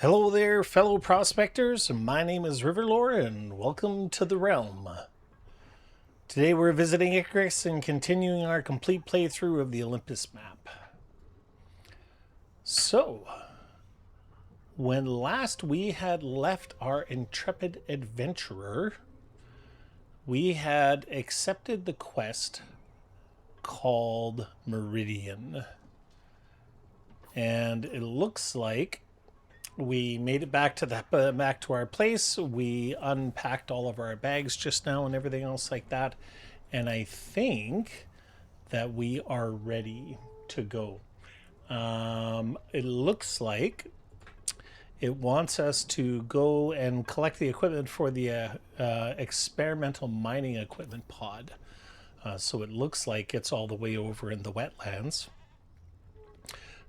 Hello there, fellow prospectors. My name is Riverlore, and welcome to the realm. Today we're visiting Icarus and continuing our complete playthrough of the Olympus map. So, when last we had left our intrepid adventurer, we had accepted the quest called Meridian. And it looks like we made it back to our place. We unpacked all of our bags just now and everything else like that, and I think that we are ready to go. It looks like it wants us to go and collect the equipment for the experimental mining equipment pod. So it looks like it's all the way over in the wetlands.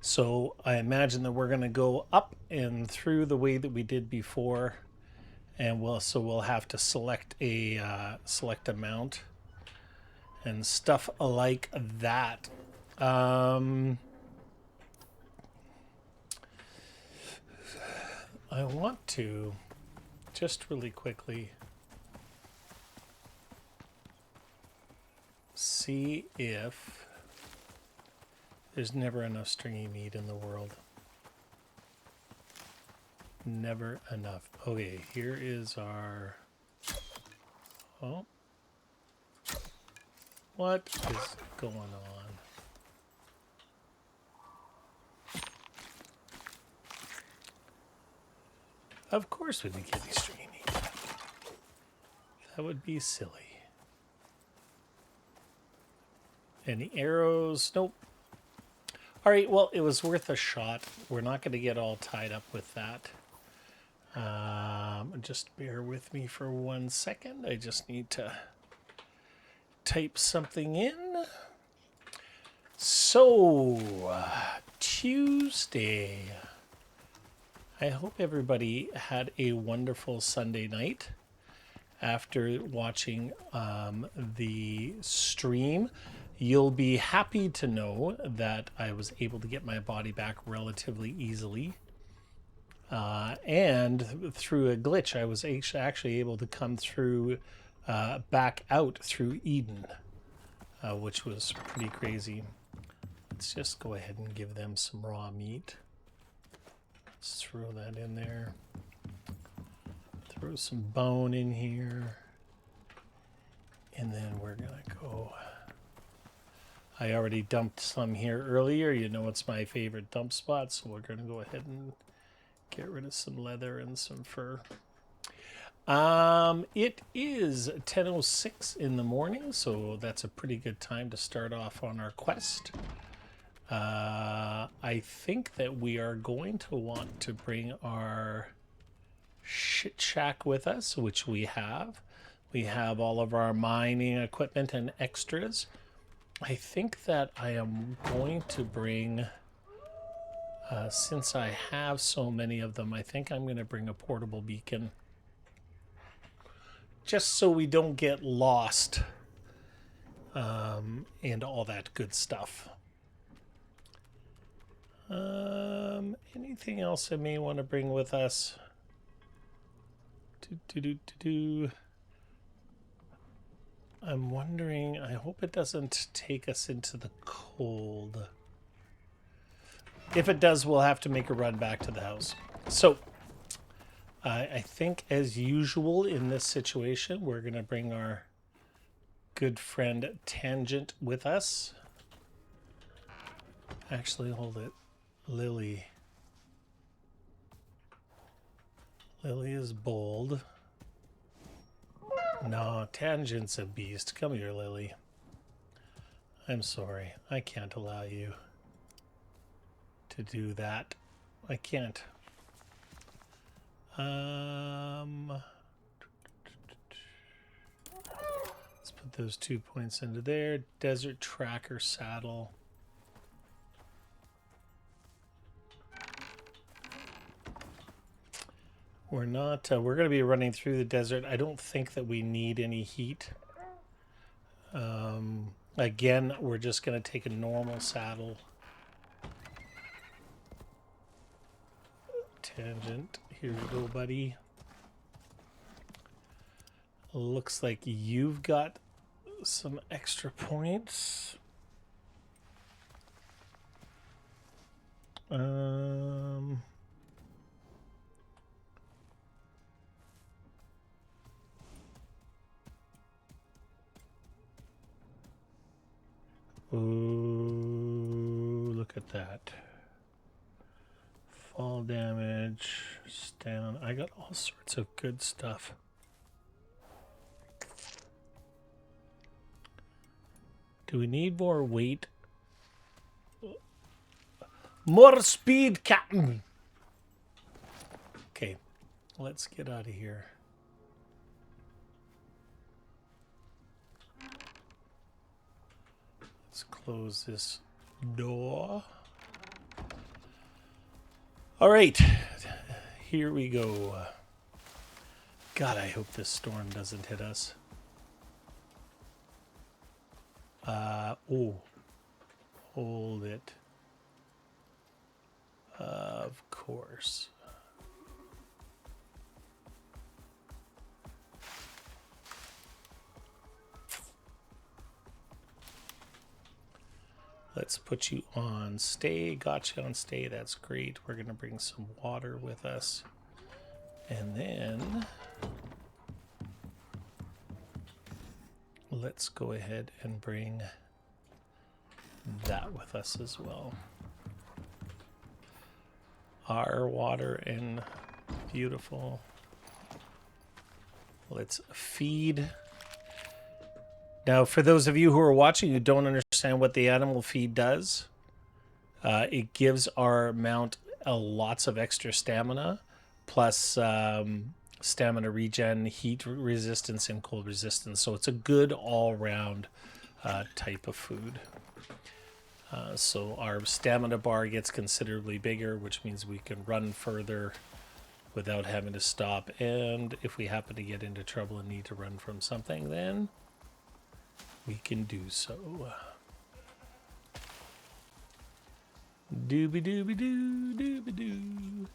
So I imagine that we're going to go up and through the way that we did before, and we'll have to select a mount and stuff like that. I want to just really quickly see if there's never enough stringy meat in the world. Never enough. Okay, here is our... Oh. What is going on? Of course we didn't get any stringy meat. That would be silly. Any arrows? Nope. All right, well, it was worth a shot. We're not going to get all tied up with that. Just bear with me for 1 second. I just need to type something in. So, Tuesday. I hope everybody had a wonderful Sunday night after watching the stream. You'll be happy to know that I was able to get my body back relatively easily. And through a glitch, I was actually able to come through, back out through Eden, which was pretty crazy. Let's just go ahead and give them some raw meat. Let's throw that in there. Throw some bone in here. And then we're going to go... I already dumped some here earlier. You know it's my favorite dump spot, so we're going to go ahead and get rid of some leather and some fur. It is 10:06 in the morning, so that's a pretty good time to start off on our quest. I think that we are going to want to bring our shit shack with us, which we have. We have all of our mining equipment and extras. I think that I am going to bring, since I have so many of them, I think I'm going to bring a portable beacon. Just so we don't get lost and all that good stuff. Anything else I may want to bring with us? I'm wondering, I hope it doesn't take us into the cold. If it does, we'll have to make a run back to the house. So, I think as usual in this situation, we're going to bring our good friend Tangent with us. Actually, hold it. Lily. Lily is bold. No, Tangent's a beast. Come here, Lily. I'm sorry. I can't allow you to do that. I can't. Let's put those 2 points into there. Desert Tracker Saddle. We're not, we're going to be running through the desert. I don't think that we need any heat. Again, we're just going to take a normal saddle. Tangent. Here you go, buddy. Looks like you've got some extra points. Ooh, look at that. Fall damage, stand. I got all sorts of good stuff. Do we need more weight? More speed, Captain! Okay, let's get out of here. Let's close this door. All right, here we go. God, I hope this storm doesn't hit us. Oh, hold it. Of course. Let's put you on stay. Got you on stay. That's great. We're going to bring some water with us. And then let's go ahead and bring that with us as well. Our water and beautiful. Let's feed. Now, for those of you who are watching who don't understand what the animal feed does, it gives our mount lots of extra stamina, plus stamina regen, heat resistance, and cold resistance. So it's a good all-round type of food. So our stamina bar gets considerably bigger, which means we can run further without having to stop. And if we happen to get into trouble and need to run from something, then we can do so. Dooby-dooby-doo, dooby-doo.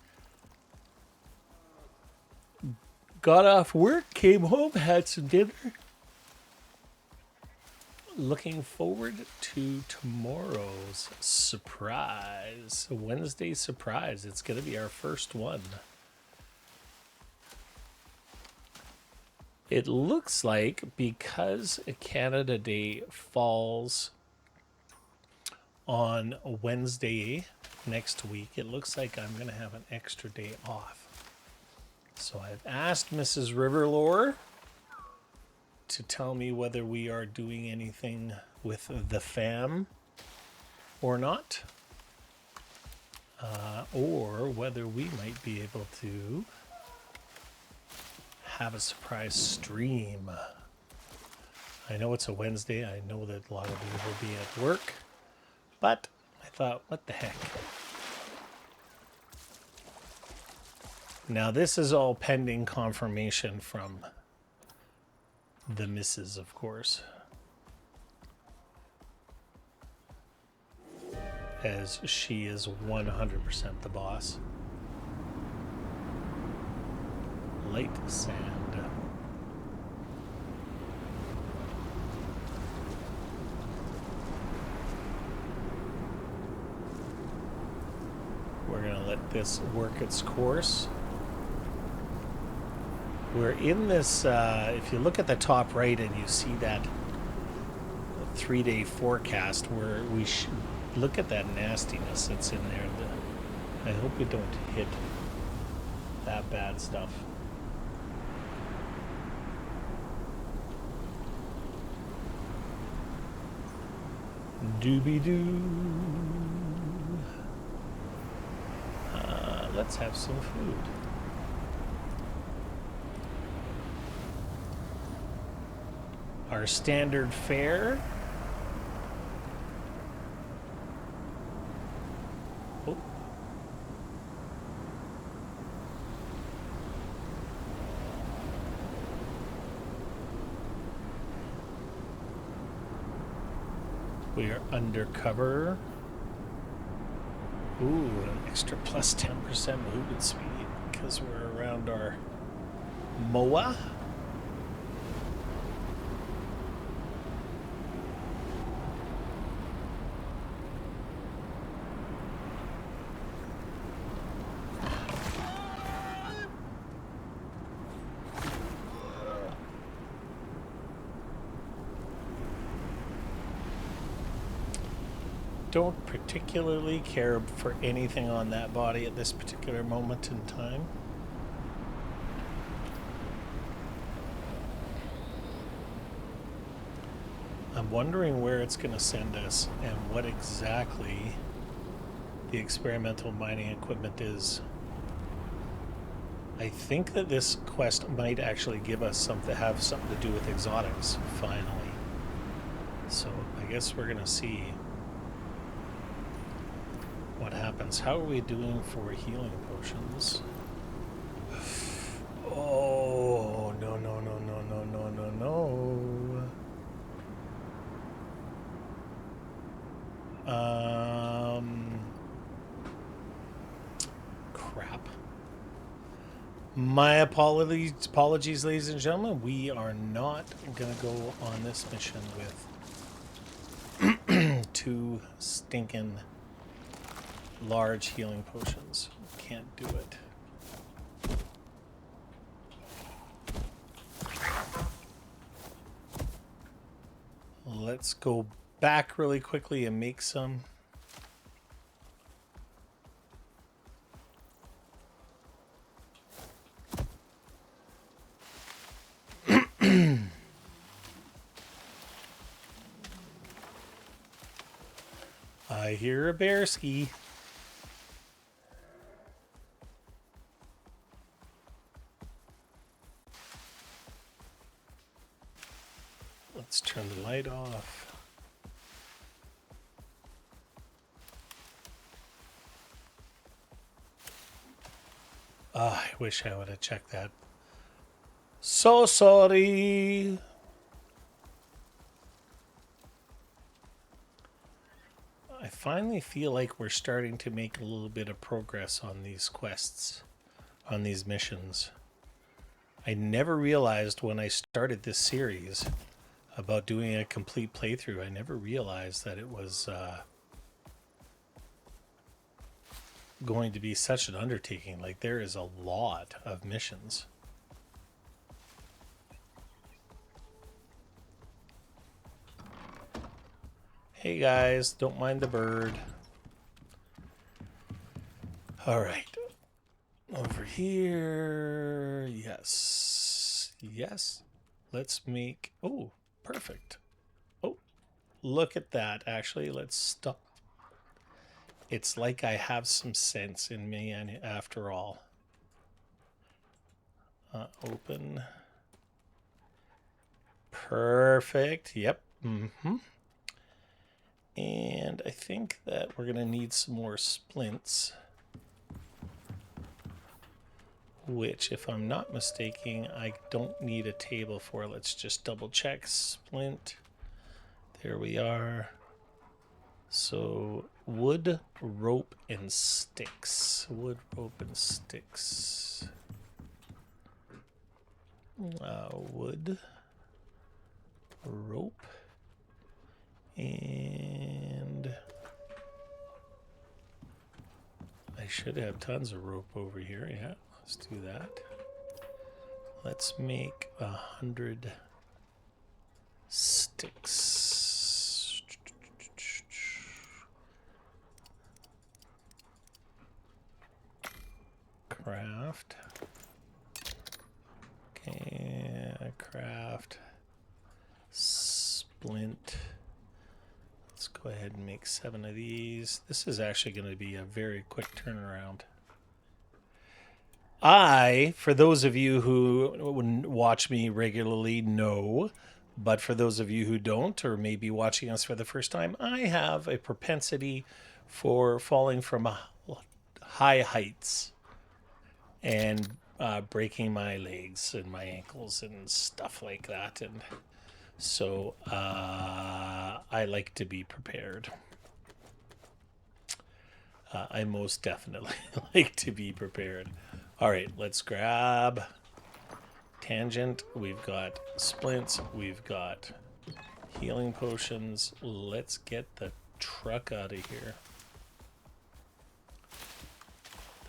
Got off work, came home, had some dinner. Looking forward to tomorrow's surprise. Wednesday surprise. It's going to be our first one. It looks like because Canada Day falls on Wednesday next week, it looks like I'm going to have an extra day off. So I've asked Mrs. Riverlore to tell me whether we are doing anything with the fam or not, or whether we might be able to have a surprise stream. I know it's a Wednesday. I know that a lot of you will be at work, but I thought, what the heck? Now this is all pending confirmation from the missus, of course, as she is 100% the boss. Light sand. We're going to let this work its course. We're in this, if you look at the top right and you see that 3-day forecast, where we should look at that nastiness that's in there. I hope we don't hit that bad stuff. Doobie-doo. Let's have some food. Our standard fare. Oh. We are undercover. Ooh, an extra plus 10% movement speed because we're around our MOA. Don't particularly care for anything on that body at this particular moment in time. I'm wondering where it's going to send us and what exactly the experimental mining equipment is. I think that this quest might actually give us something to do with exotics, finally. So I guess we're going to see what happens. How are we doing for healing potions? Oh, no, no, no, no, no, no, no, no. Crap. My apologies, ladies and gentlemen. We are not going to go on this mission with 2 stinking large healing potions. Can't do it. Let's go back really quickly and make some. I hear a bear ski. Let's turn the light off. I wish I would have checked that. So sorry. I finally feel like we're starting to make a little bit of progress on these quests, on these missions. I never realized when I started this series about doing a complete playthrough, I never realized that it was going to be such an undertaking. Like, there is a lot of missions. Hey guys, don't mind the bird. All right. Over here. Yes. Yes. Let's make... Oh, perfect. Oh, look at that. Actually, let's stop. It's like I have some sense in me, and after all. Open. Perfect. Yep. Mm-hmm. And I think that we're going to need some more splints. Which, if I'm not mistaken, I don't need a table for. Let's just double check. Splint. There we are. So, wood, rope, and sticks. Wood, rope, and sticks. Wood, rope, and I should have tons of rope over here. Yeah, let's do that. Let's make 100 sticks. Craft. Okay, craft. Splint. Let's go ahead and make 7 of these. This is actually going to be a very quick turnaround. For those of you who watch me regularly, know, but for those of you who don't, or maybe watching us for the first time, I have a propensity for falling from high heights and breaking my legs and my ankles and stuff like that. And so I like to be prepared. I most definitely like to be prepared. All right, let's grab tangent. We've got splints. We've got healing potions. Let's get the truck out of here.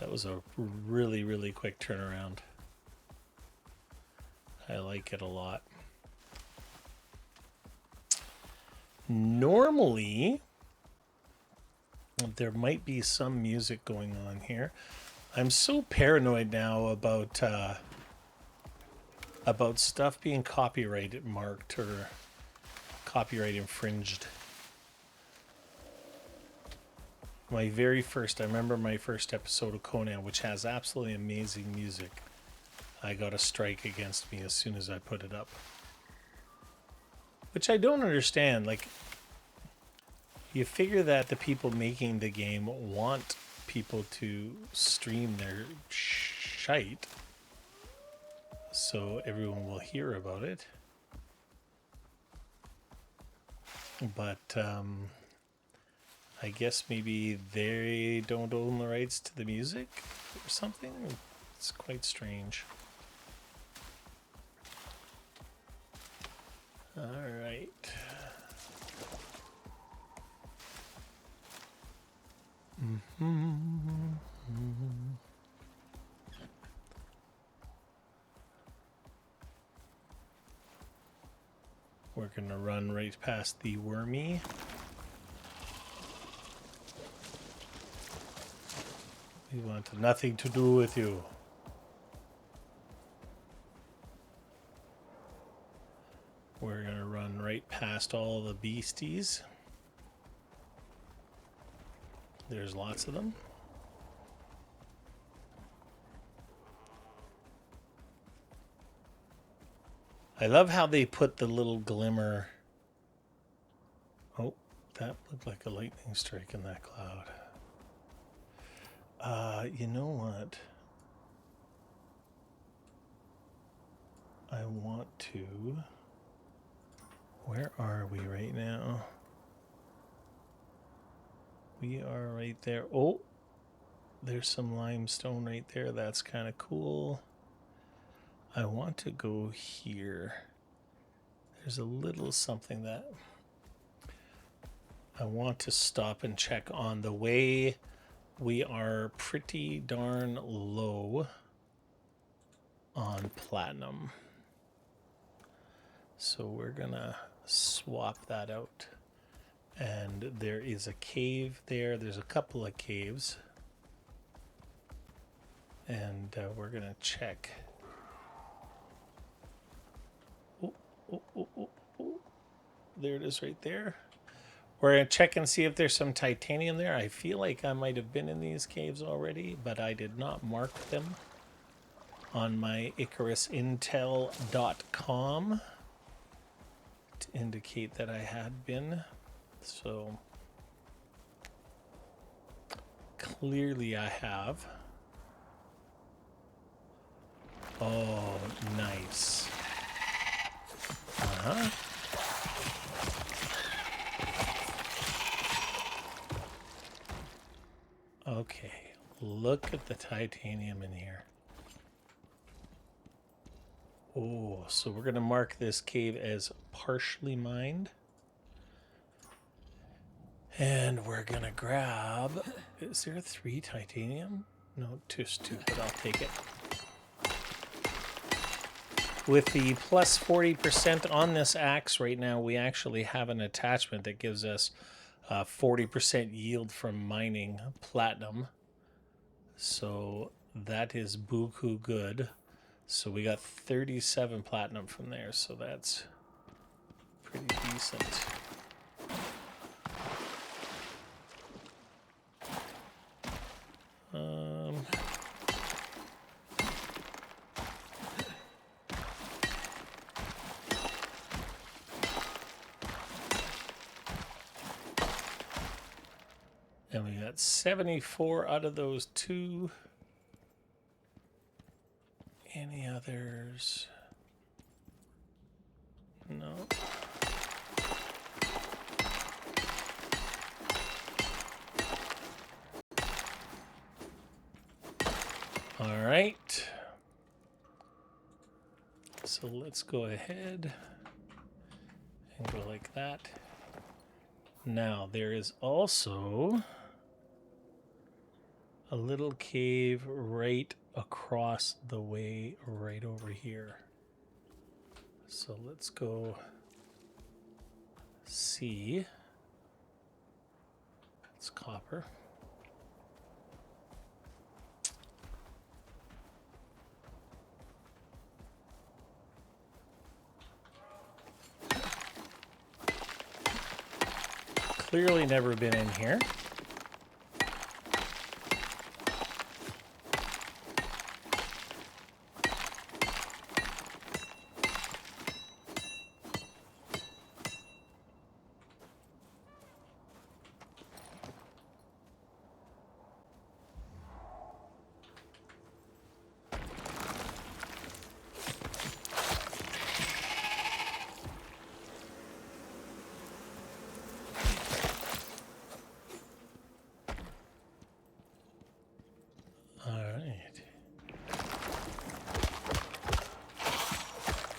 That was a really, really quick turnaround. I like it a lot. Normally, there might be some music going on here. I'm so paranoid now about stuff being copyright marked or copyright infringed. I remember my first episode of Conan, which has absolutely amazing music. I got a strike against me as soon as I put it up. Which I don't understand. Like, you figure that the people making the game want people to stream their shite, so everyone will hear about it. But I guess maybe they don't own the rights to the music or something. It's quite strange. All right. We're going to run right past the wormy. We want nothing to do with you. We're going to run right past all the beasties. There's lots of them. I love how they put the little glimmer. Oh, that looked like a lightning strike in that cloud. You know what? I want to... Where are we right now? We are right there. Oh, there's some limestone right there. That's kind of cool. I want to go here. There's a little something that I want to stop and check on. The way we are pretty darn low on platinum. So we're gonna swap that out. And there is a cave there. There's a couple of caves. And we're gonna check. Oh. There it is right there. We're going to check and see if there's some titanium there. I feel like I might have been in these caves already, but I did not mark them on my IcarusIntel.com to indicate that I had been. So clearly I have. Oh, nice. Uh-huh. Okay, look at the titanium in here. Oh, so we're going to mark this cave as partially mined. And we're going to grab... Is there 3 titanium? No, just 2, but I'll take it. With the plus 40% on this axe right now, we actually have an attachment that gives us 40% yield from mining platinum. So that is buku good. So we got 37 platinum from there, so that's pretty decent. And we got 74 out of those 2. Any others? No. All right. So let's go ahead and go like that. Now there is also a little cave right across the way, right over here. So let's go see. It's copper. Clearly never been in here.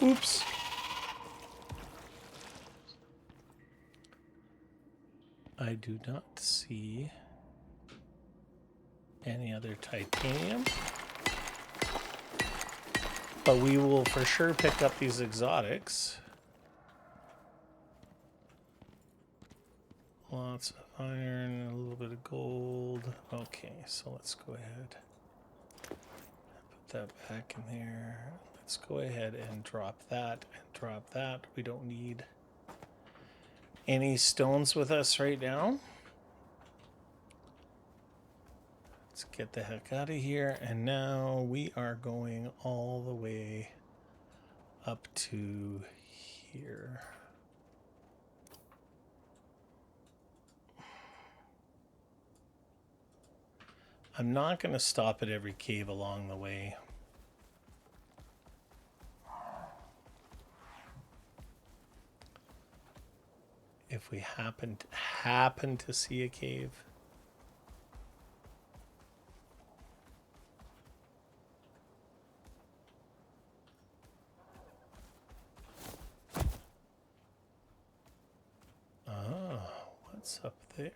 Oops. I do not see any other titanium. But we will for sure pick up these exotics. Lots of iron, a little bit of gold. Okay, so let's go ahead. Put that back in there. Let's go ahead and drop that and drop that. We don't need any stones with us right now. Let's get the heck out of here. And now we are going all the way up to here. I'm not going to stop at every cave along the way. If we happen to see a cave. Oh, what's up there?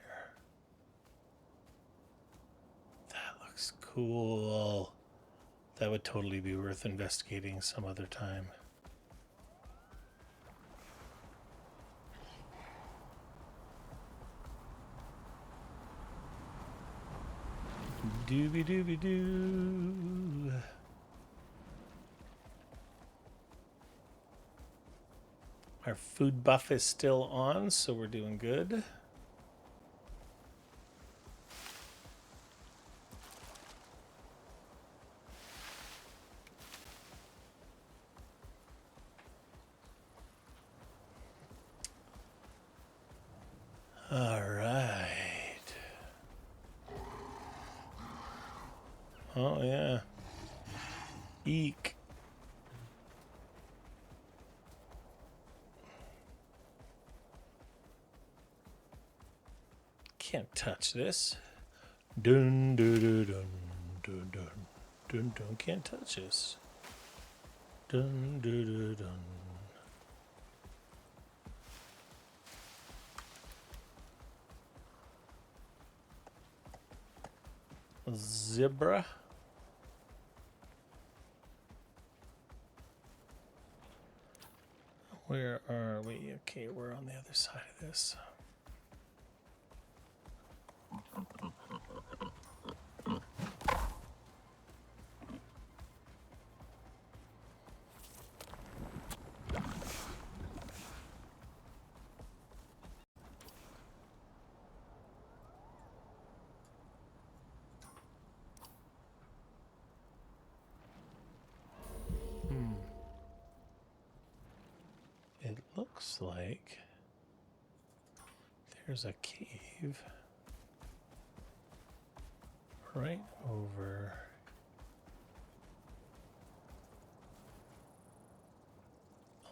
That looks cool. That would totally be worth investigating some other time. Doobie doobie doo. Our food buff is still on, so we're doing good. All right. Oh, yeah. Eek. Can't touch this. Dun dun dun dun dun dun dun dun. Can't touch this. Dun dun dun dun. Zebra. Where are we? Okay, we're on the other side of this. It looks like there's a cave right over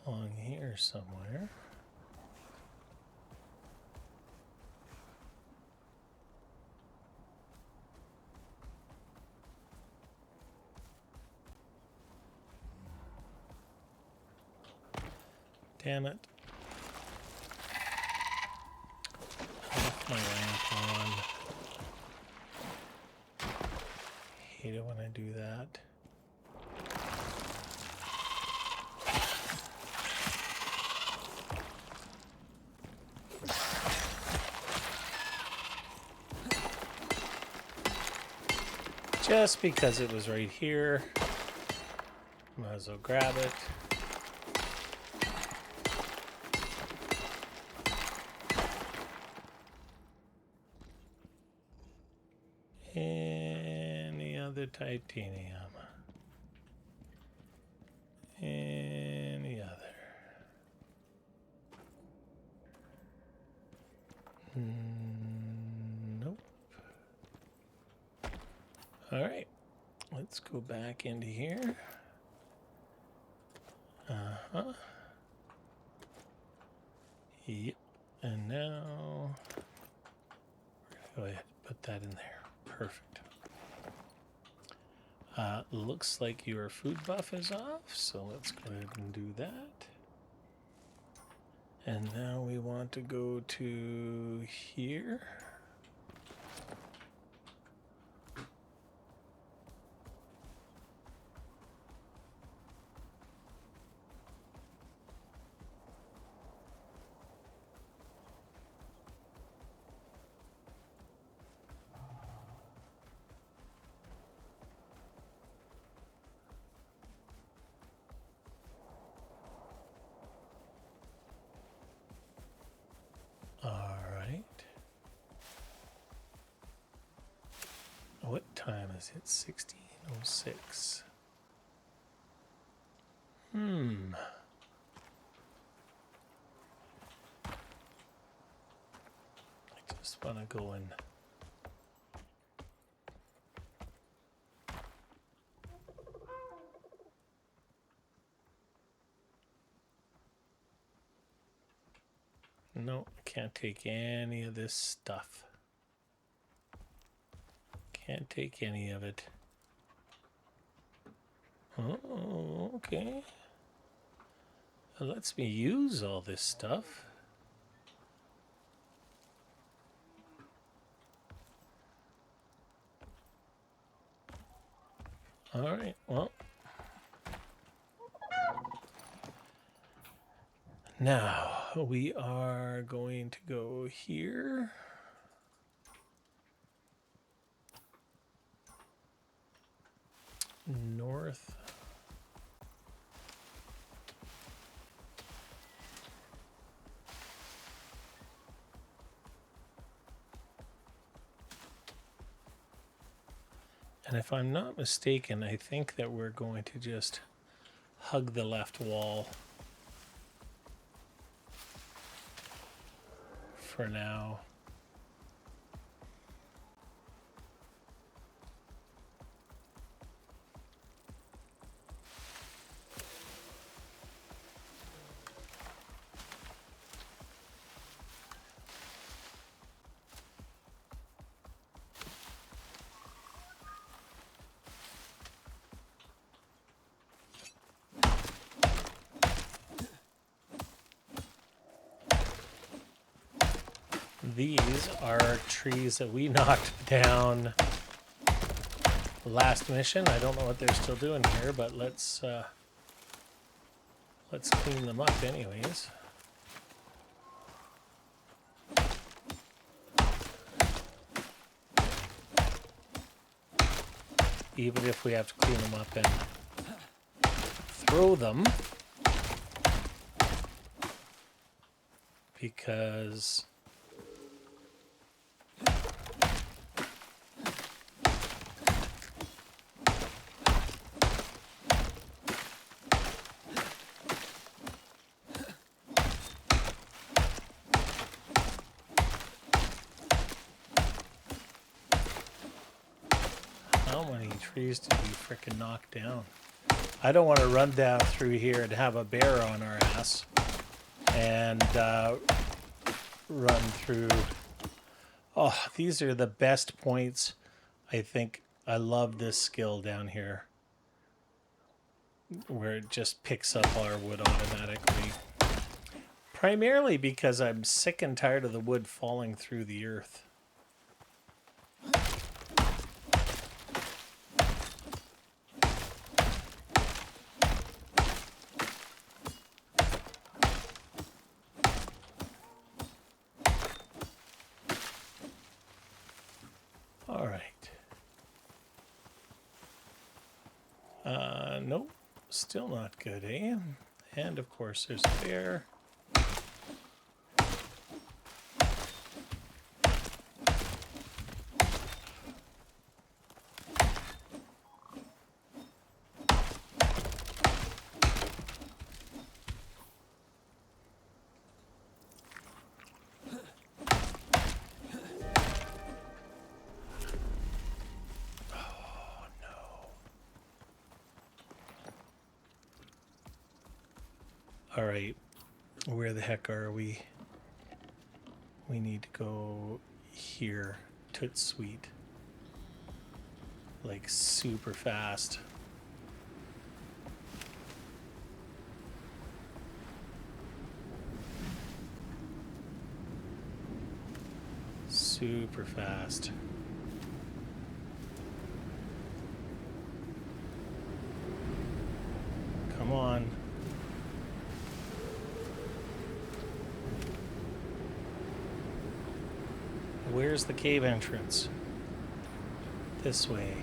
along here somewhere. Damn it. I left my lamp on. Hate it when I do that. Just because it was right here, might as well grab it. Any other titanium? Any other? Nope. All right, let's go back into here. Yep, and now we're gonna go ahead and put that in there. Perfect. Looks like your food buff is off, so let's go ahead and do that. And now we want to go to here. What time is it? 16:06. I just want to go in. No, I can't take any of this stuff. Can't take any of it. Oh, okay. It lets me use all this stuff. All right, well. Now, we are going to go here. North. And if I'm not mistaken, I think that we're going to just hug the left wall for now. These are trees that we knocked down last mission. I don't know what they're still doing here, but let's clean them up anyways. Even if we have to clean them up and throw them, because how many trees did we frickin' knock down? I don't want to run down through here and have a bear on our ass and run through. Oh, these are the best points. I think I love this skill down here where it just picks up our wood automatically. Primarily because I'm sick and tired of the wood falling through the earth. All right. Nope. Still not good, eh? And of course there's a bear. All right, where the heck are we? We need to go here. Toot Sweet. Like super fast. Super fast. Come on. Where's the cave entrance? This way.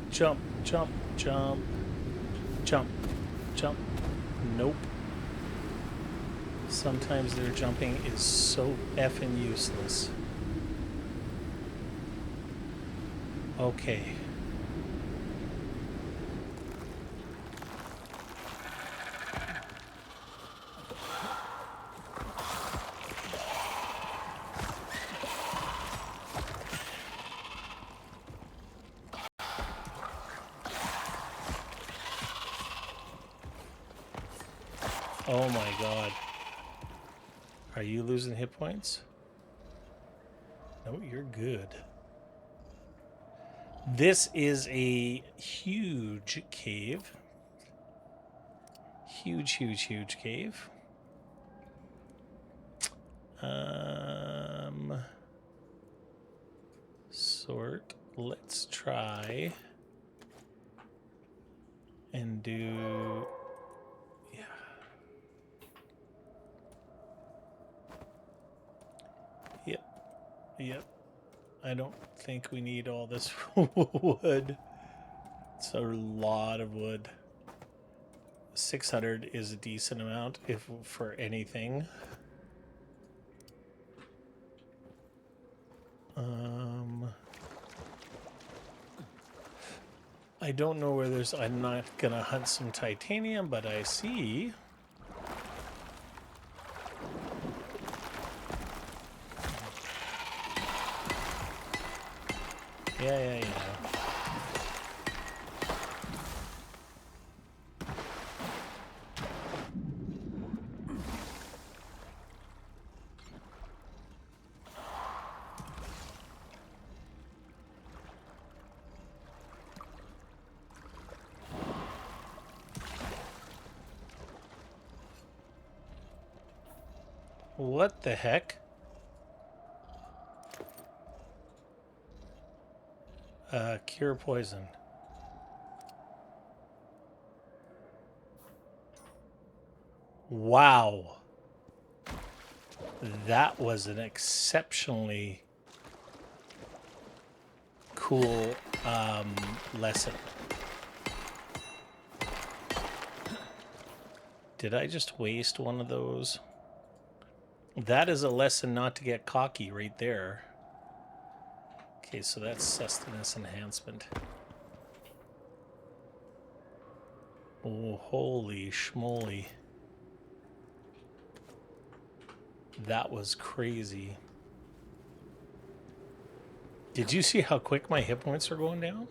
Jump, jump, jump, jump, jump. Nope. Sometimes their jumping is so effing useless. Okay. Oh my god. Are you losing hit points? No, you're good. This is a huge cave. Huge, huge, huge cave. Sort. Let's try and do... Yeah. Yep. Yep. I don't think we need all this wood. It's a lot of wood. 600 is a decent amount if for anything. I don't know where there's... I'm not gonna hunt some titanium, but I see... Yeah. What the heck? Cure poison. Wow. That was an exceptionally cool lesson. Did I just waste one of those? That is a lesson not to get cocky right there. Okay, so that's sustenance enhancement. Oh, holy schmoly. That was crazy. Did you see how quick my hit points are going down?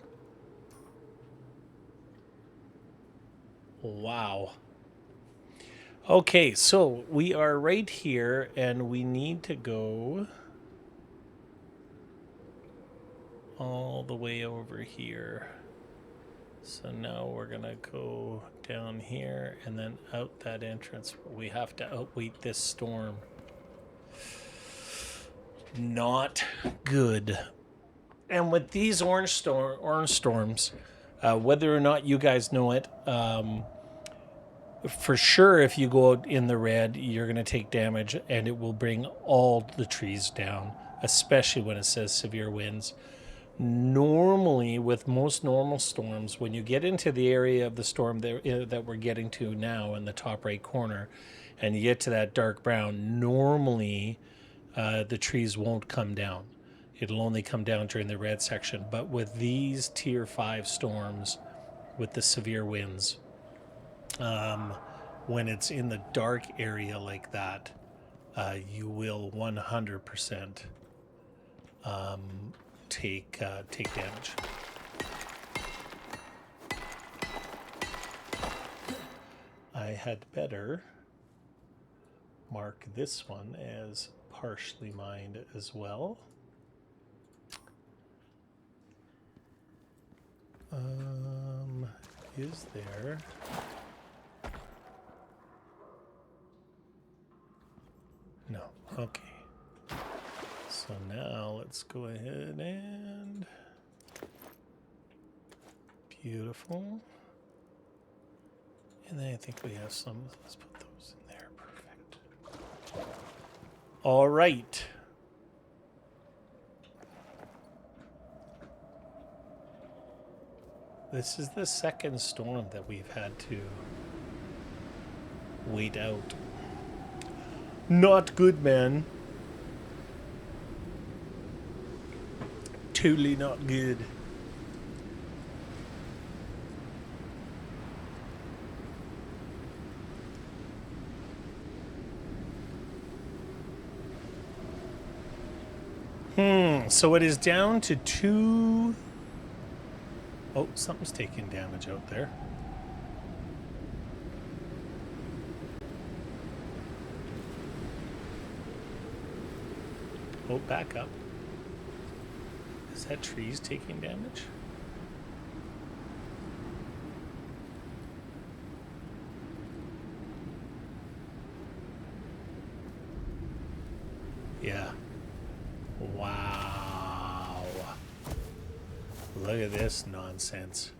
Wow. Okay, so we are right here, and we need to go... all the way over here. So now we're going to go down here and then out that entrance. We have to outwait this storm. Not good. And with these orange storms, whether or not you guys know it, for sure if you go out in the red, you're going to take damage and it will bring all the trees down, especially when it says severe winds. Normally, with most normal storms, when you get into the area of the storm that we're getting to now in the top right corner, and you get to that dark brown, normally the trees won't come down. It'll only come down during the red section. But with these tier 5 storms, with the severe winds, when it's in the dark area like that, you will 100% take damage. I had better mark this one as partially mined as well. Is there... No. Okay. So now let's go ahead and... Beautiful. And then I think we have some. Let's put those in there. Perfect. All right. This is the second storm that we've had to wait out. Not good, man. Totally not good. So it is down to 2... Oh, something's taking damage out there. Oh, back up. Is that trees taking damage? Yeah. Wow. Look at this nonsense.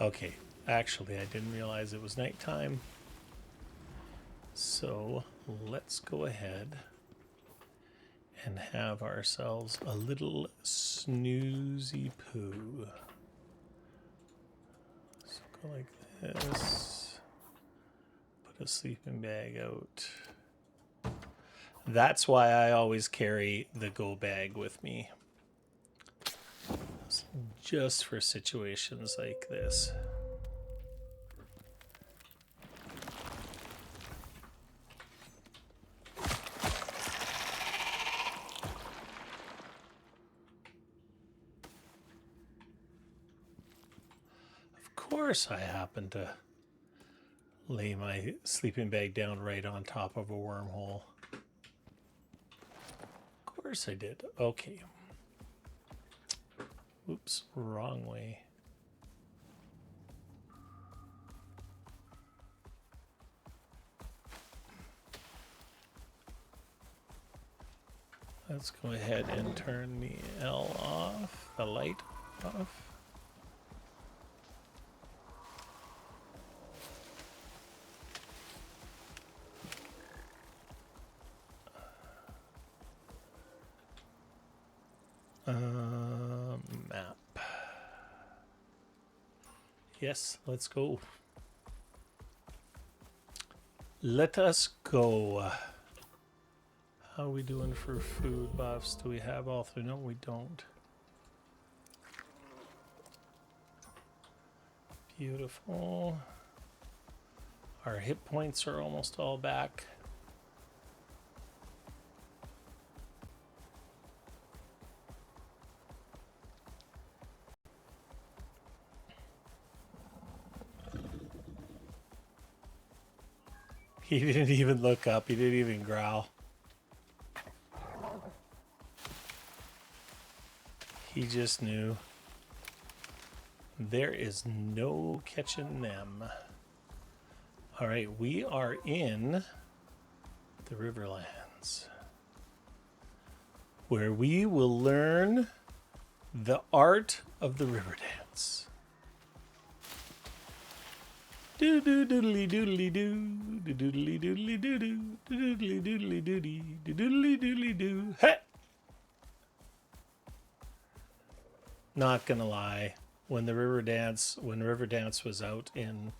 Okay. Actually, I didn't realize it was nighttime. So let's go ahead and have ourselves a little snoozy poo. So go like this. Put a sleeping bag out. That's why I always carry the go bag with me. Just for situations like this. Of course I happen to lay my sleeping bag down right on top of a wormhole. Of course I did. Okay. Oops, wrong way. Let's go ahead and turn the L off, the light off. Map. Yes, let's go. Let us go. How are we doing for food buffs? Do we have all three? No, we don't. Beautiful. Our hit points are almost all back. He didn't even look up. He didn't even growl. He just knew. There is no catching them. All right, we are in the Riverlands, where we will learn the art of the river dance. Do do doodly doodly doo, doodly doodly doo doo, doodly doodly doody, doodly doodly doo. Hey! Not gonna lie, when Riverdance was out in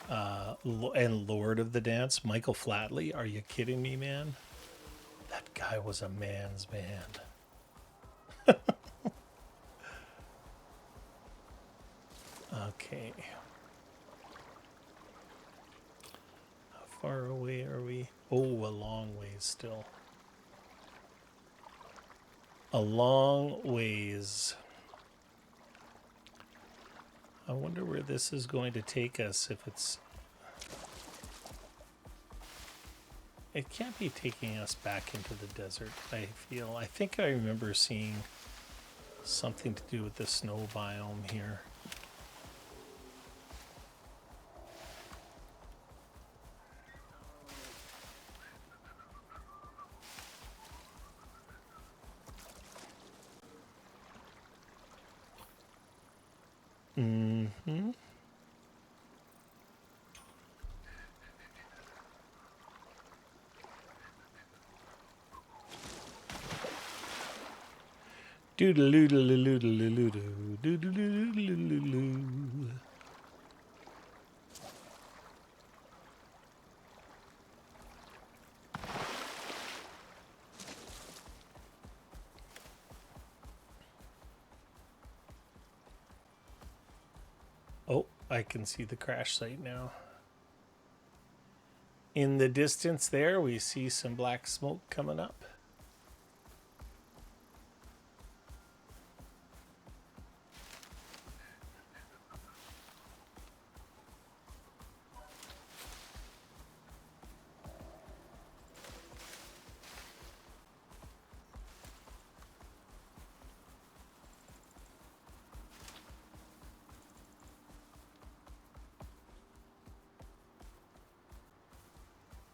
and Lord of the Dance, Michael Flatley, are you kidding me, man? That guy was a man's man. Okay. How far away are we? Oh, a long ways still. A long ways. I wonder where this is going to take us if it's... It can't be taking us back into the desert, I feel. I think I remember seeing something to do with the snow biome here. Mm-hmm. Doodle-doodle-doodle-doodle-doo, doodle-doodle-doodle-doo. Oh, I can see the crash site now. In the distance there, we see some black smoke coming up.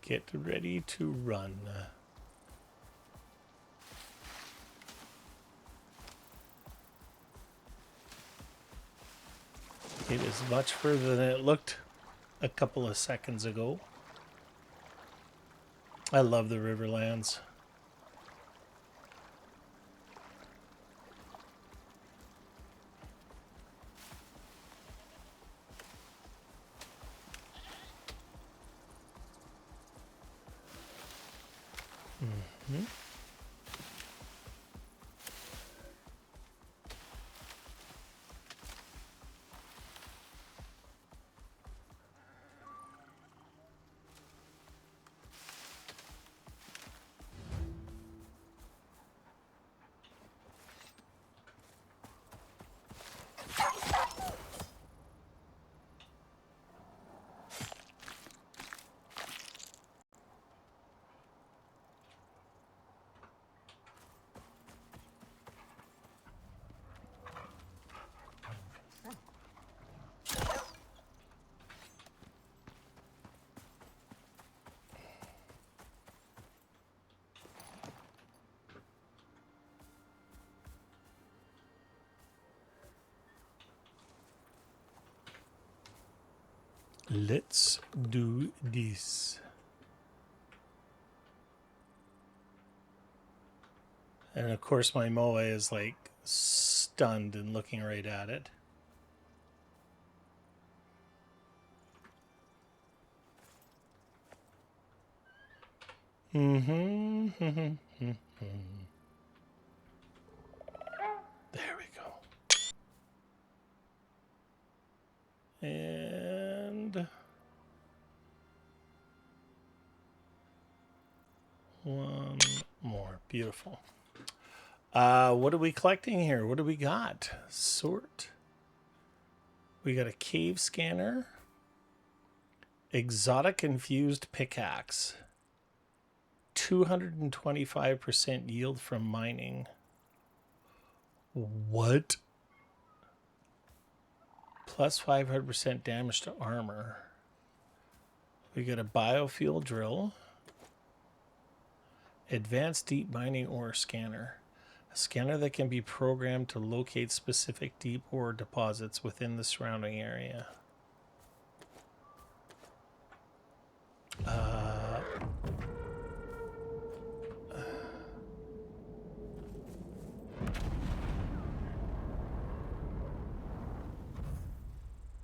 Get ready to run. It is much further than it looked a couple of seconds ago. I love the Riverlands. Mm-hmm. Let's do this. And of course my moa is like stunned and looking right at it. Mm-hmm. There we go. And one more. Beautiful. What are we collecting here? What do we got? Sort. We got a cave scanner. Exotic infused pickaxe. 225% yield from mining. What? Plus 500% damage to armor. We got a biofuel drill. Advanced deep mining ore scanner. A scanner that can be programmed to locate specific deep ore deposits within the surrounding area.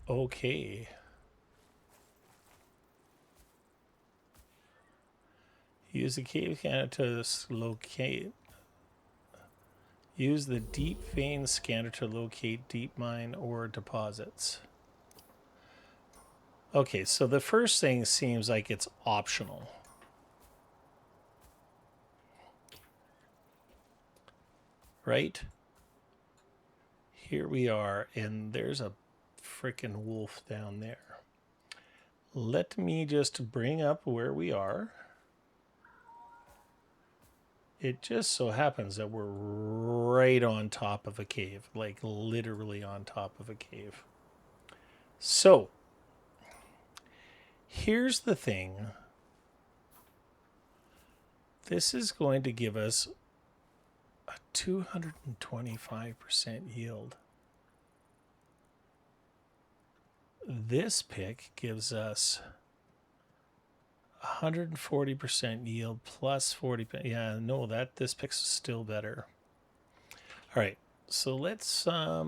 Okay. Use the cave scanner to locate. Use the deep vein scanner to locate deep mine ore deposits. Okay, so the first thing seems like it's optional. Right? Here we are, and there's a frickin' wolf down there. Let me just bring up where we are. It just so happens that we're right on top of a cave, like literally on top of a cave. So, here's the thing. This is going to give us a 225% yield. This pick gives us 140% yield plus 40. Yeah, no, this pick's still better. All right, so let's I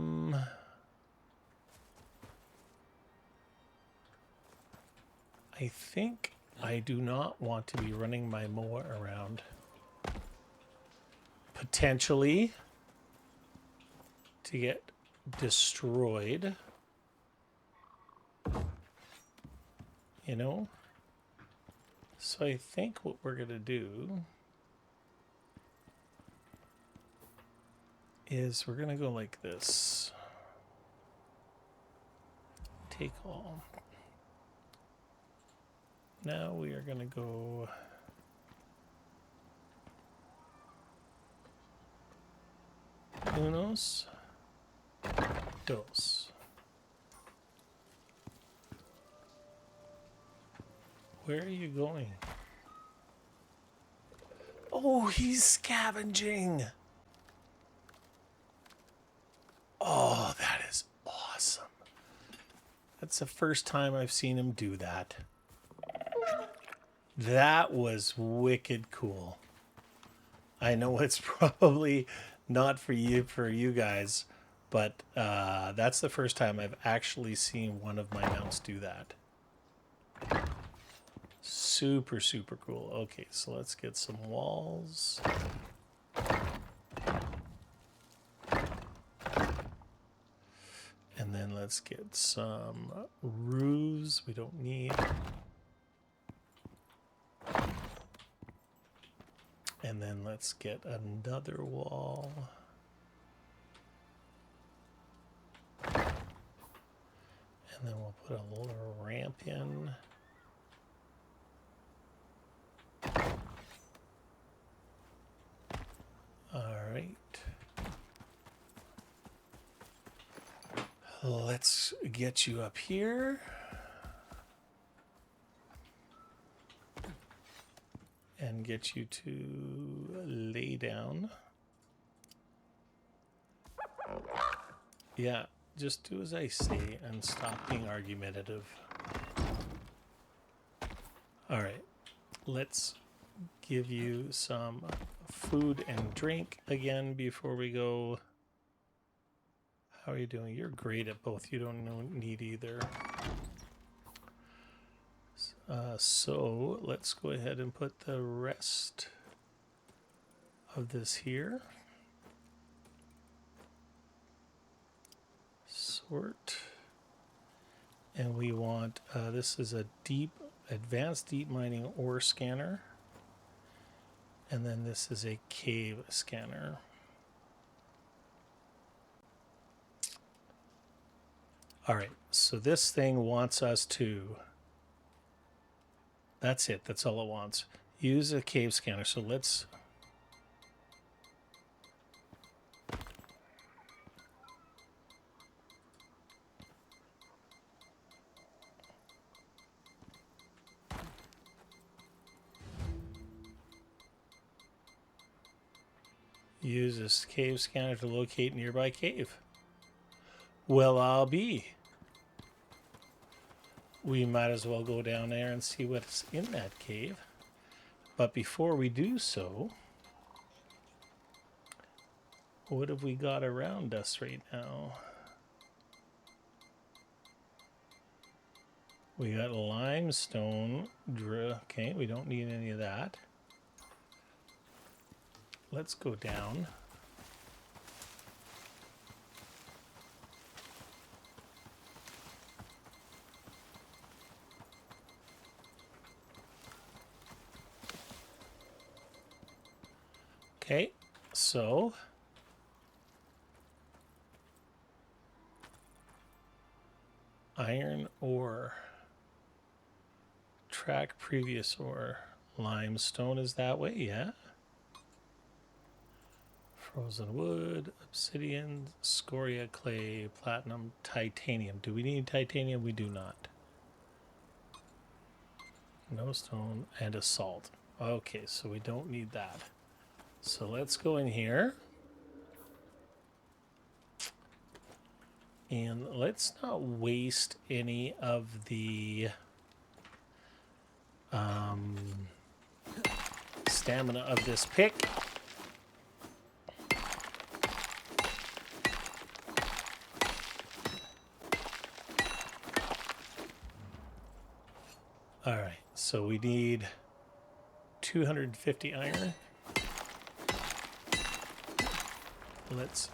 think I do not want to be running my mower around. Potentially to get destroyed. You know? So I think what we're going to do is we're going to go like this. Take all. Now we are going to go unos, dos. Where are you going? Oh, he's scavenging. Oh, that is awesome. That's the first time I've seen him do that. That was wicked cool. I know it's probably not for you guys, but that's the first time I've actually seen one of my mounts do that. Super, super cool. Okay, so let's get some walls. And then let's get some roofs we don't need. And then let's get another wall. And then we'll put a little ramp in. All right. Let's get you up here. And get you to lay down. Yeah, just do as I say and stop being argumentative. All right, let's give you some food and drink again before we go. How are you doing? You're great at both. You don't need either. So let's go ahead and put the rest of this here. Sort. And we want, this is a advanced deep mining ore scanner. And then this is a cave scanner. All right, so this thing wants us to, that's it, that's all it wants. Use a cave scanner, so let's, Use this cave scanner to locate nearby cave. Well, I'll be. We might as well go down there and see what's in that cave. But before we do so, what have we got around us right now? We got limestone. Okay, we don't need any of that. Let's go down. Okay, so iron ore. Track previous ore. Limestone is that way, yeah? Frozen wood, obsidian, scoria, clay, platinum, titanium. Do we need titanium? We do not. No stone and a salt. Okay, so we don't need that. So let's go in here. And let's not waste any of the stamina of this pick. All right, so we need 250 iron. Let's...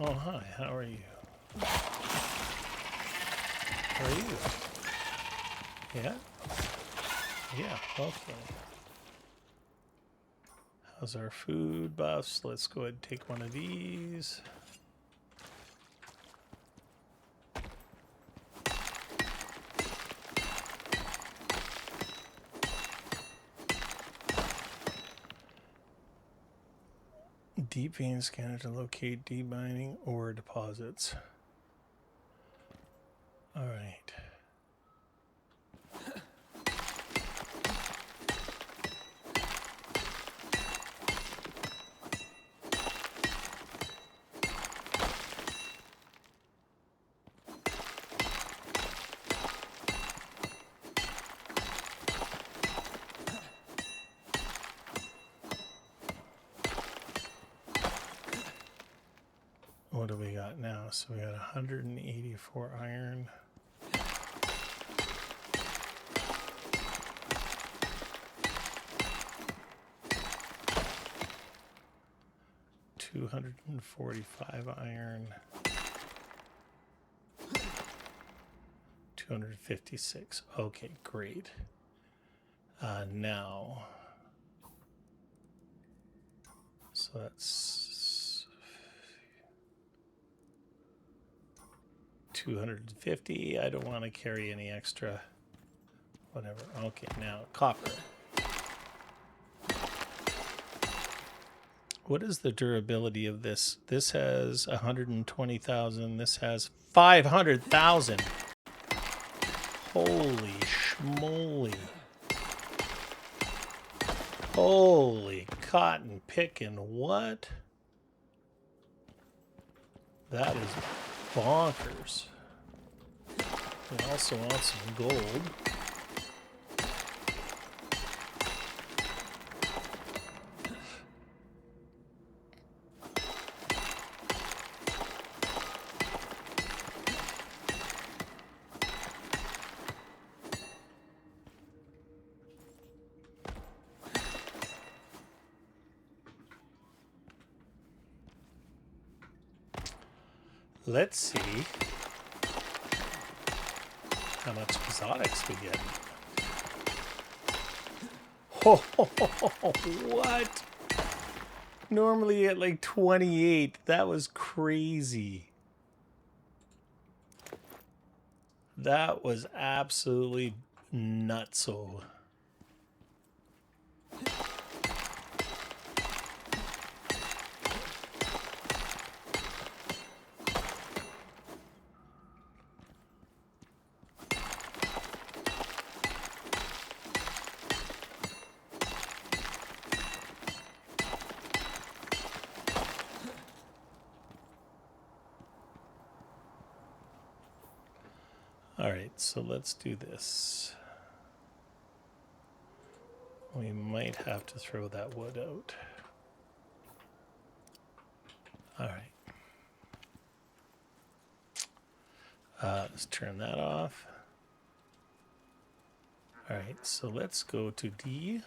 Oh, hi, how are you? How are you? Yeah? Yeah, okay. How's our food buffs? Let's go ahead and take one of these. Deep vein scanner to locate deep mining ore deposits. All right. What do we got now? So we got 184 iron. $245 iron. 256. Okay, great. Now, so that's 250. I don't want to carry any extra. Whatever. Okay, now copper. What is the durability of this? This has 120,000. This has 500,000. Holy schmoly. Holy cotton picking. What? That is bonkers. We also want some gold. Let's see how much exotics we get. Oh, what? Normally at like 28. That was crazy. That was absolutely nutso. so let's do this. We might have to throw that wood out. All right. Let's turn that off. All right, so let's go to D.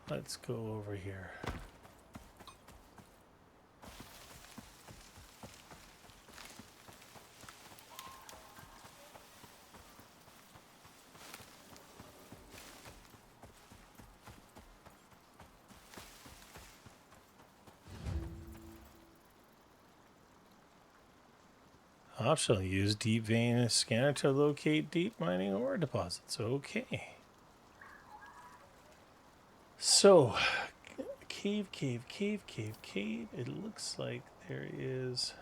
Let's go over here. Optional, use deep vein scanner to locate deep mining ore deposits. Okay. So, cave. It looks like there is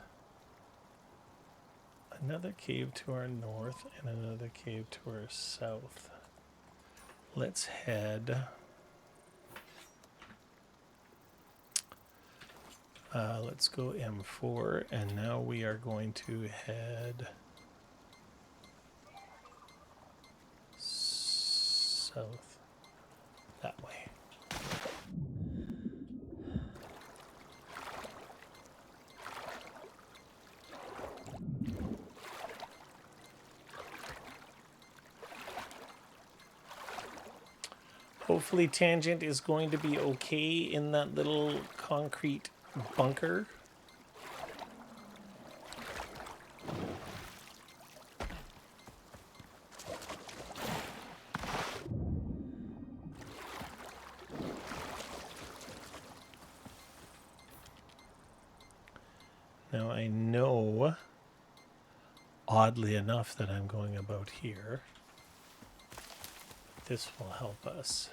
another cave to our north and another cave to our south. Let's head. Let's go M4, and now we are going to head south that way. Hopefully Tangent is going to be okay in that little concrete bunker. Now I know, oddly enough, that I'm going about here. This will help us.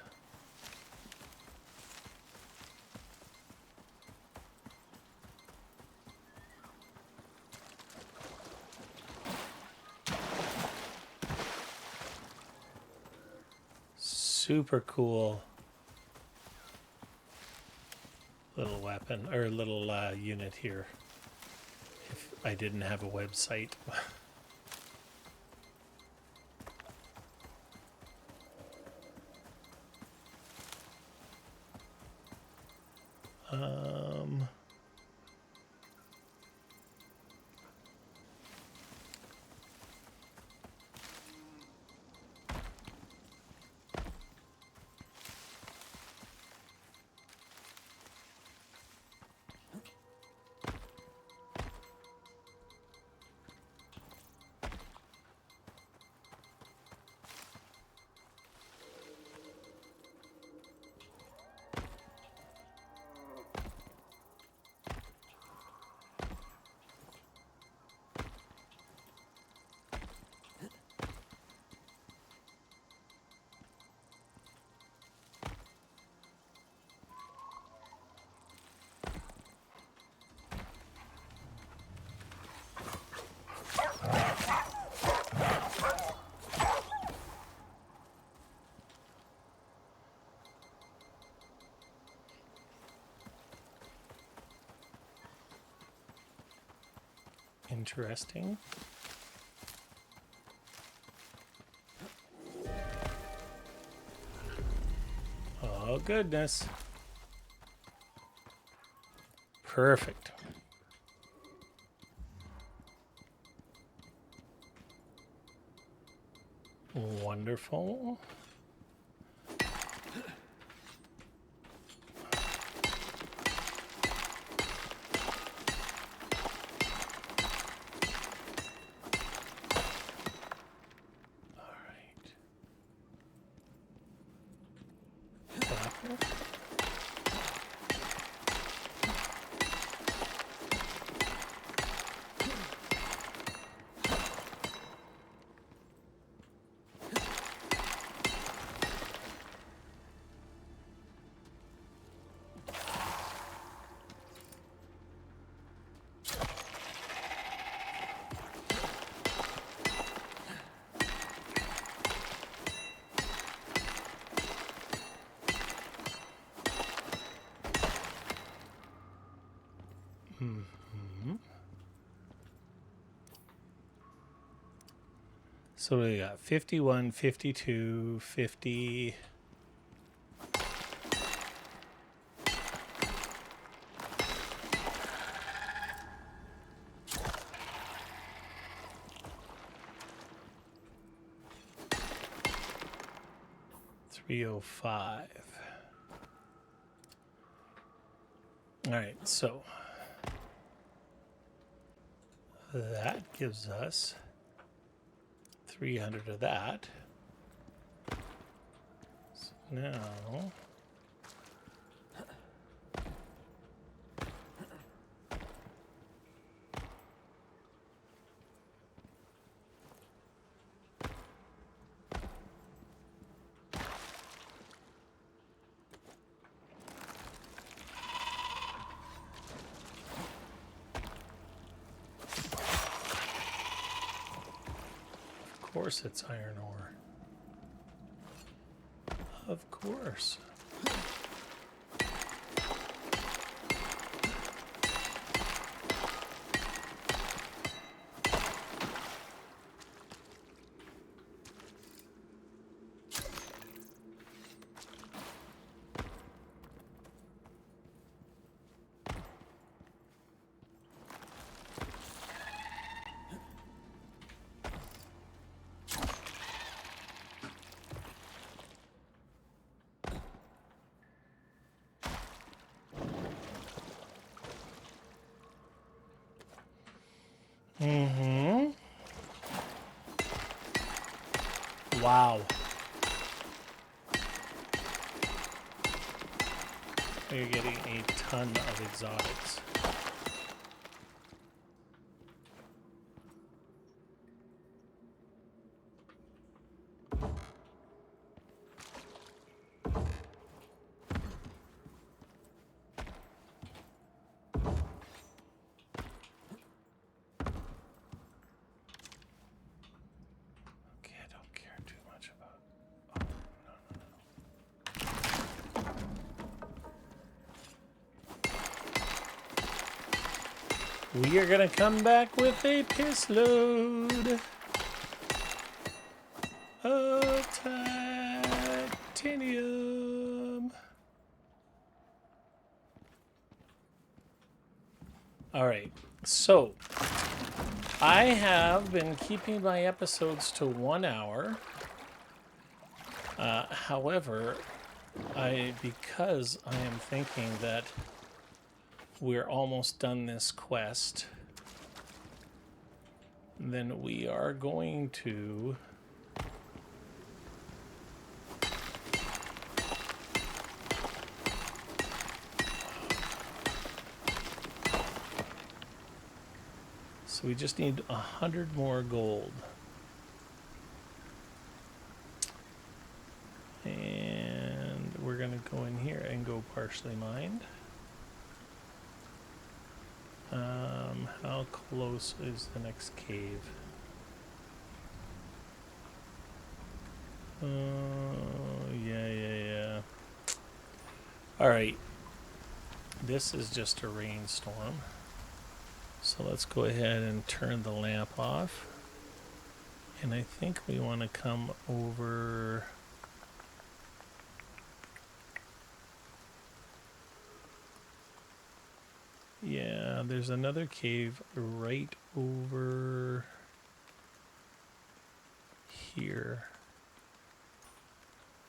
Super cool little weapon, or little unit here. If I didn't have a website. Interesting. Oh, goodness. Perfect. Wonderful. So we got 51, 52, 50. $305. All right, so that gives us 300 of that. So now of course it's iron ore. Of course. Wow. You're getting a ton of exotics. We are gonna come back with a piss load of titanium. All right, so I have been keeping my episodes to 1 hour. However, because I am thinking that we're almost done this quest, then we are going to so we just need 100 more gold. And we're going to go in here and go partially mined. How close is the next cave? Yeah. All right. This is just a rainstorm. So let's go ahead and turn the lamp off. And I think we want to come over. Yeah, there's another cave right over here.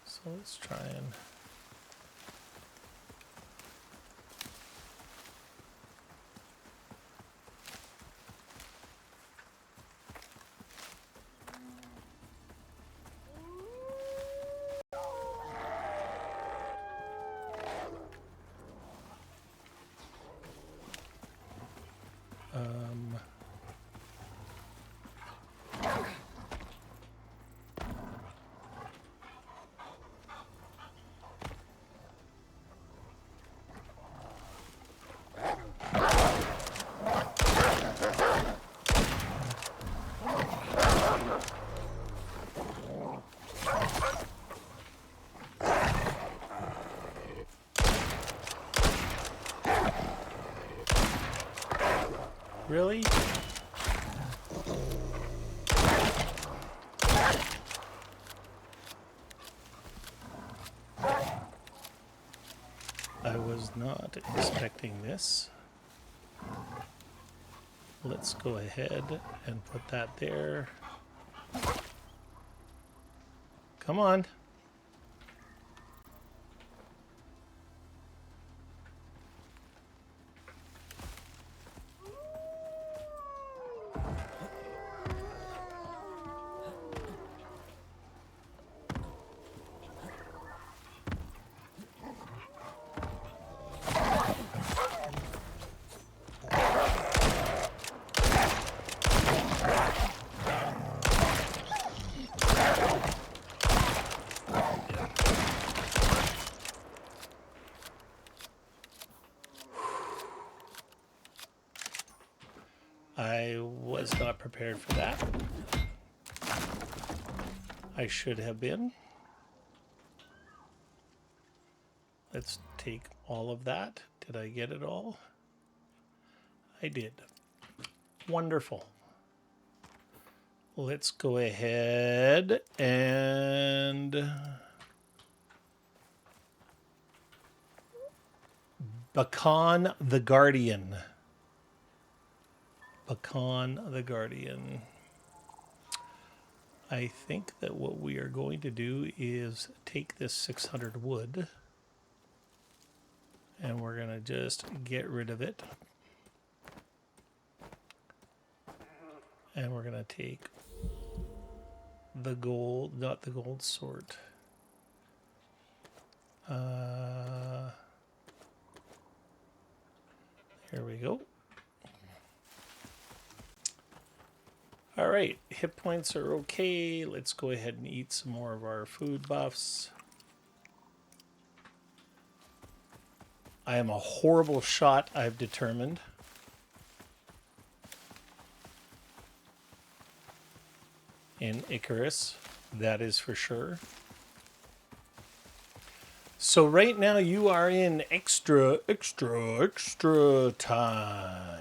So let's try and... Really? I was not expecting this. Let's go ahead and put that there. Come on. I was not prepared for that. I should have been. Let's take all of that. Did I get it all? I did. Wonderful. Let's go ahead and beacon the Guardian. Beacon the Guardian. I think that what we are going to do is take this 600 wood and we're going to just get rid of it. And we're going to take the gold, not the gold sort. There we go. All right, hit points are okay. Let's go ahead and eat some more of our food buffs. I am a horrible shot, I've determined. In Icarus, that is for sure. So right now you are in extra time.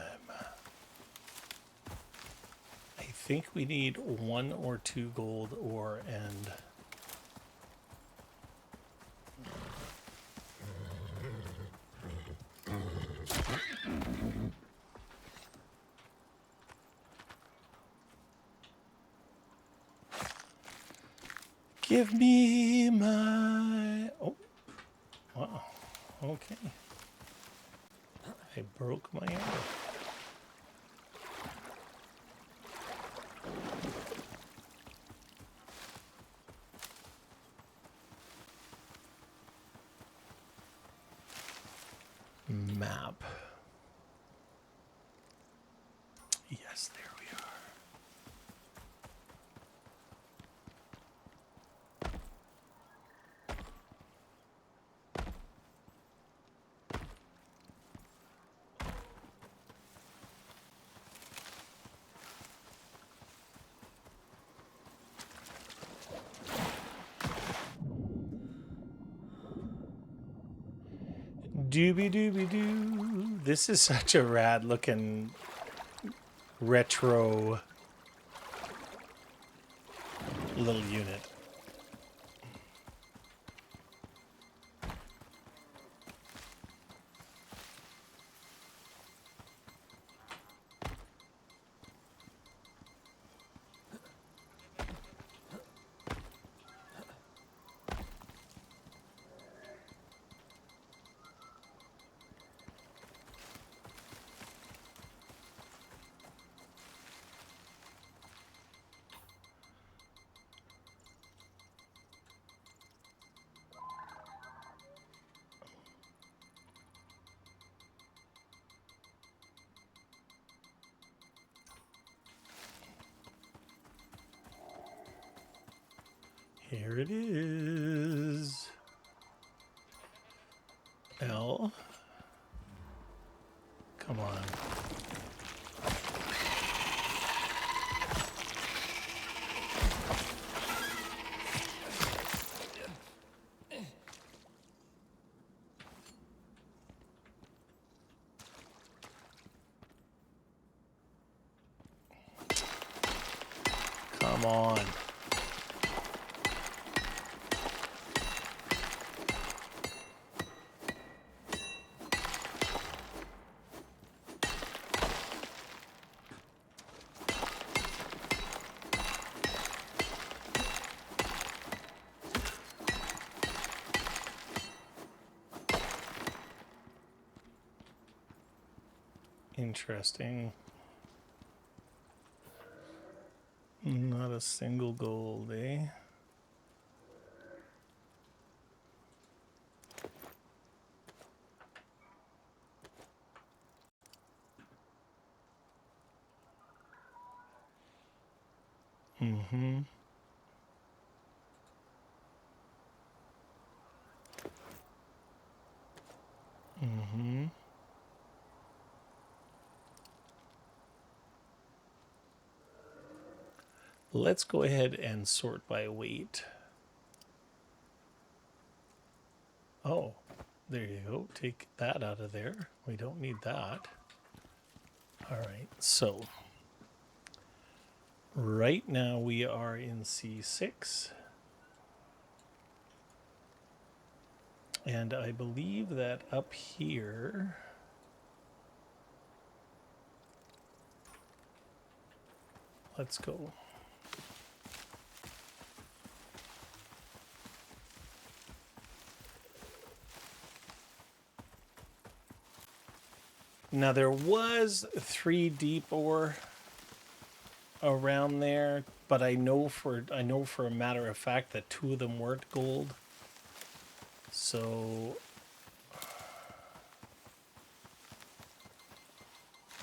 I think we need 1 or 2 gold ore and give me my... Oh, wow. Okay. I broke my arrow. Map. Yes, there we are. Doobie doobie doo. This is such a rad looking retro little unit. Here it is. L. Come on. Come on. Interesting. Not a single gold, eh? Mm-hmm. Mm-hmm. Let's go ahead and sort by weight. Oh, there you go. Take that out of there. We don't need that. All right, so right now we are in C6. And I believe that up here... Let's go. Now there was 3 deep ore around there, but I know for a matter of fact that 2 of them weren't gold. So,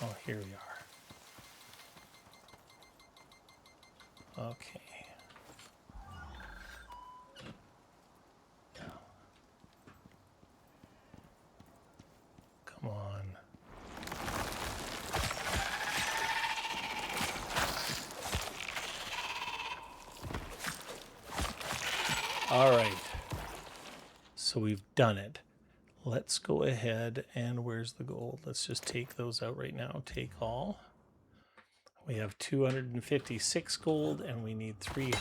oh, here we are. Okay. Come on. All right. So we've done it. Let's go ahead and where's the gold? Let's just take those out right now. Take all. We have 256 gold and we need 300.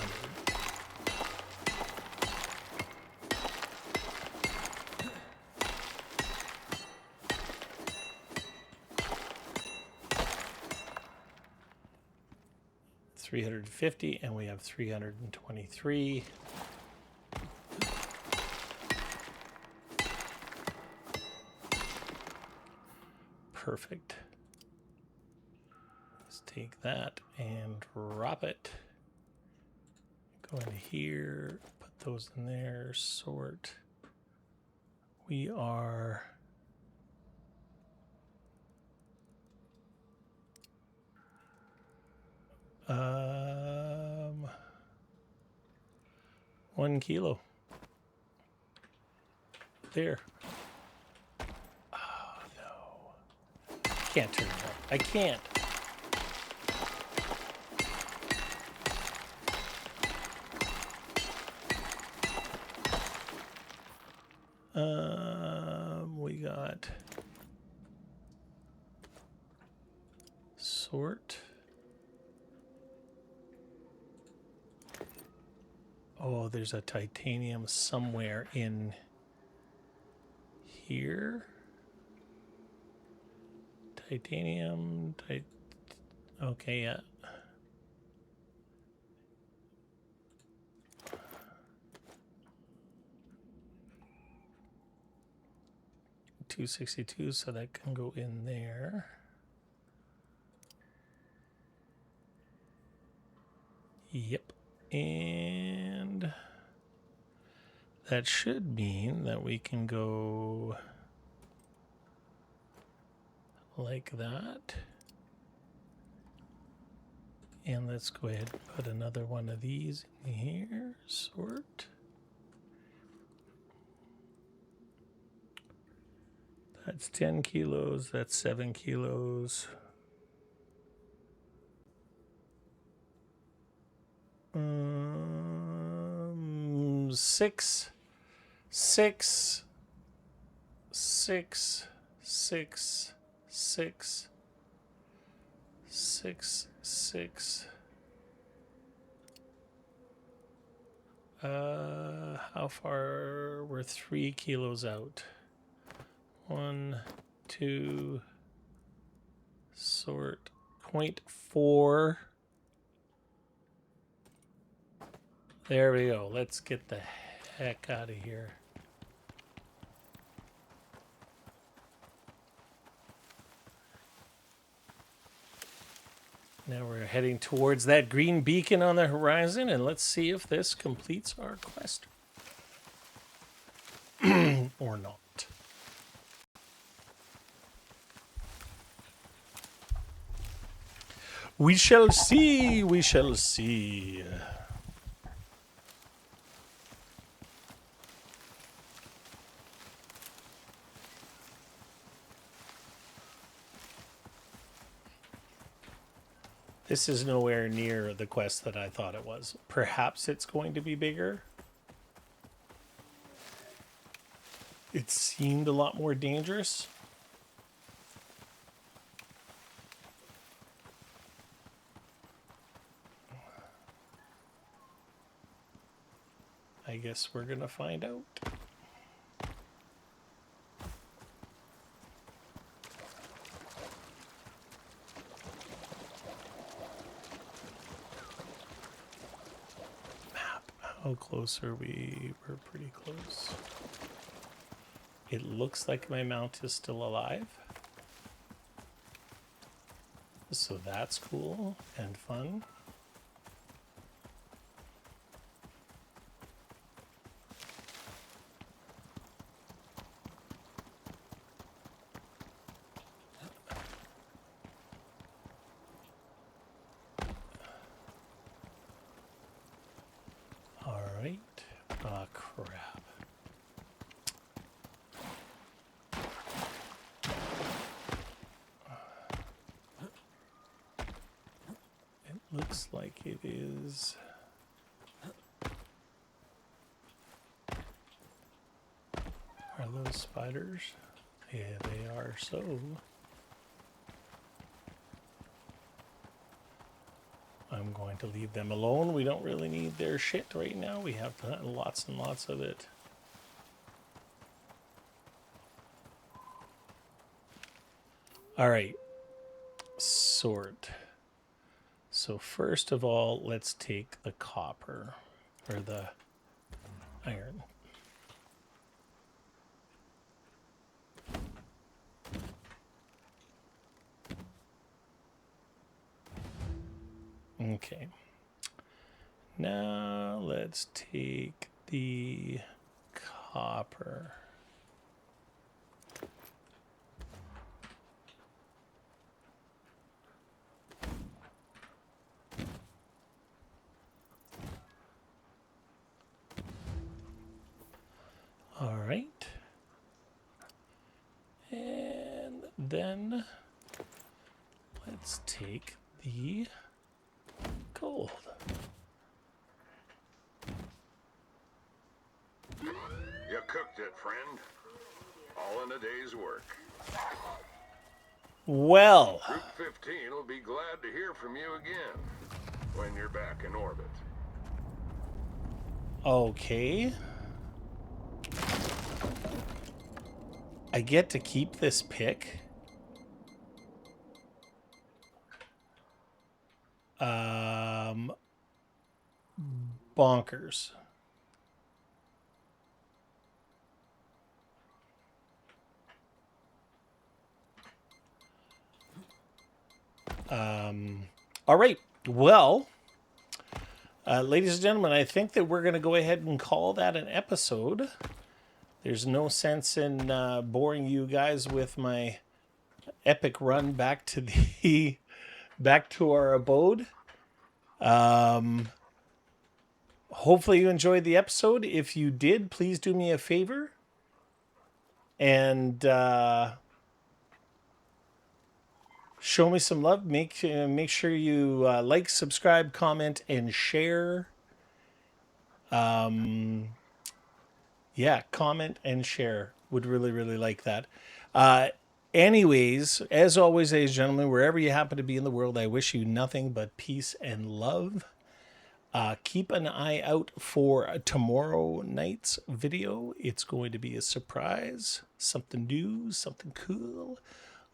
$350 and we have 323. Perfect. Let's take that and drop it. Go into here, put those in there, sort. We are... Um, 1 kilo. There. Oh, no. Can't turn it up. I can't. We got sort. Oh, there's a titanium somewhere in here. Titanium, okay, yeah. $262, so that can go in there. Yep. And that should mean that we can go like that. And let's go ahead and put another one of these in here. Sort. That's 10 kilos. That's 7 kilos. Six, 6, 6, 6, 6, 6, 6. How far? We're 3 kilos out. 1, 2, sort 0.4. There we go. Let's get the heck out of here. Now we're heading towards that green beacon on the horizon, and let's see if this completes our quest. Or not. We shall see, we shall see. This is nowhere near the quest that I thought it was. Perhaps it's going to be bigger. It seemed a lot more dangerous. I guess we're gonna find out. How close are we? We're pretty close. It looks like my mount is still alive. So that's cool and fun. All right. Ah, crap. It looks like it is. Are those spiders? Yeah, they are. So I'm going to leave them alone. We don't really need their shit right now. We have lots and lots of it. All right. Sort. So first of all, let's take the copper or the iron. Okay. Now let's take the copper. All right. And then let's take the gold. You cooked it, friend. All in a day's work. Well, Group 15 will be glad to hear from you again when you're back in orbit. okay. I get to keep this pick. Bonkers. All right. Well, ladies and gentlemen, I think that we're going to go ahead and call that an episode. There's no sense in boring you guys with my epic run back to the back to our abode. Hopefully you enjoyed the episode. If you did, please do me a favor and show me some love. Make sure you like, subscribe, comment, and share. Yeah, comment and share. Would really like that. Anyways, as always, ladies and gentlemen, wherever you happen to be in the world, I wish you nothing but peace and love. Keep an eye out for tomorrow night's video. It's going to be a surprise, something new, something cool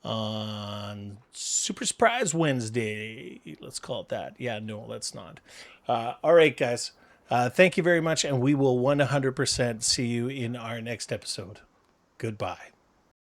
on Super Surprise Wednesday. Let's call it that. Yeah, no, let's not. All right, guys. Thank you very much, and we will 100% see you in our next episode. Goodbye.